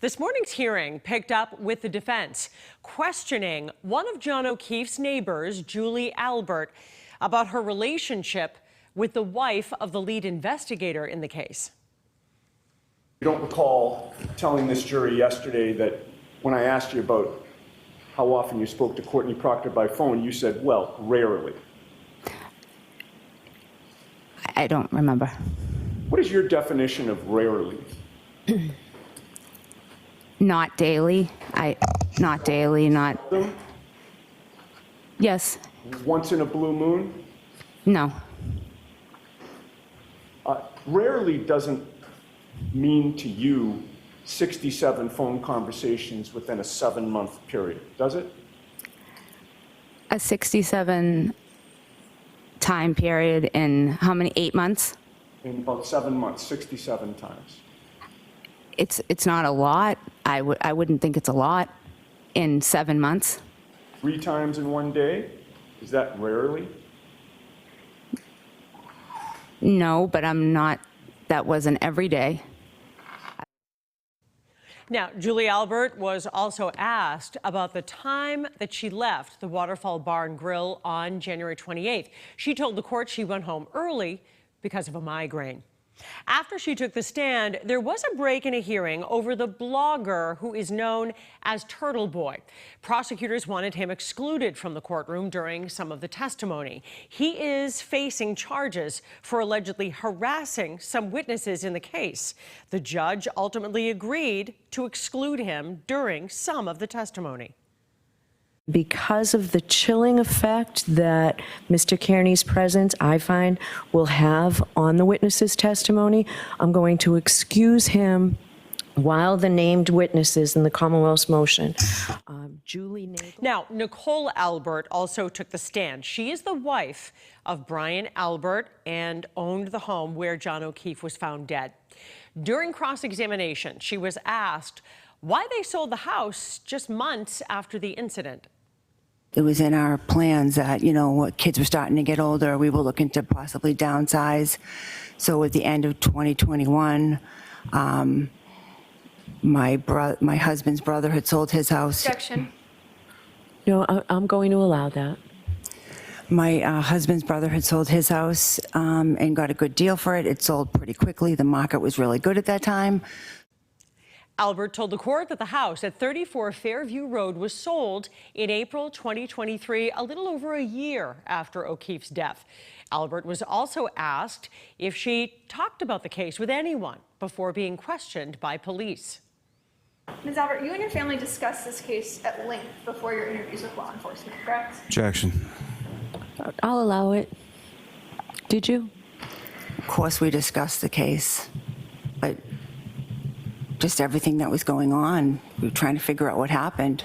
This morning's hearing picked up with the defense questioning one of John O'Keefe's neighbors, Julie Albert, about her relationship with the wife of the lead investigator in the case. You don't recall telling this jury yesterday that when I asked you about how often you spoke to Courtney Proctor by phone, you said, well, rarely. I don't remember. What is your definition of rarely? Not daily. Not daily, not... Yes. Once in a blue moon? No. Rarely doesn't mean to you 67 phone conversations within a 7-month period, does it? A 67 time period in how many, 8 months? In about 7 months, 67 times. It's not a lot. I wouldn't think it's a lot in 7 months. 3 times in one day? Is that rarely? No, but that wasn't every day. Now, Julie Albert was also asked about the time that she left the Waterfall Bar and Grill on January 28th. She told the court she went home early because of a migraine. After she took the stand, there was a break in a hearing over the blogger who is known as Turtleboy. Prosecutors wanted him excluded from the courtroom during some of the testimony. He is facing charges for allegedly harassing some witnesses in the case. The judge ultimately agreed to exclude him during some of the testimony. Because of the chilling effect that Mr. Kearney's presence, I find, will have on the witness's testimony, I'm going to excuse him while the named witnesses in the Commonwealth's motion. Julie Nagel. Now, Nicole Albert also took the stand. She is the wife of Brian Albert and owned the home where John O'Keefe was found dead. During cross-examination, she was asked why they sold the house just months after the incident. It was in our plans that, kids were starting to get older. We were looking to possibly downsize. So at the end of 2021, my husband's brother had sold his house. Objection. No, I'm going to allow that. My husband's brother had sold his house and got a good deal for it. It sold pretty quickly. The market was really good at that time. Albert told the court that the house at 34 Fairview Road was sold in April 2023, a little over a year after O'Keefe's death. Albert was also asked if she talked about the case with anyone before being questioned by police. Ms. Albert, you and your family discussed this case at length before your interviews with law enforcement, correct? Objection. I'll allow it. Did you? Of course, we discussed the case, but just everything that was going on, we were trying to figure out what happened.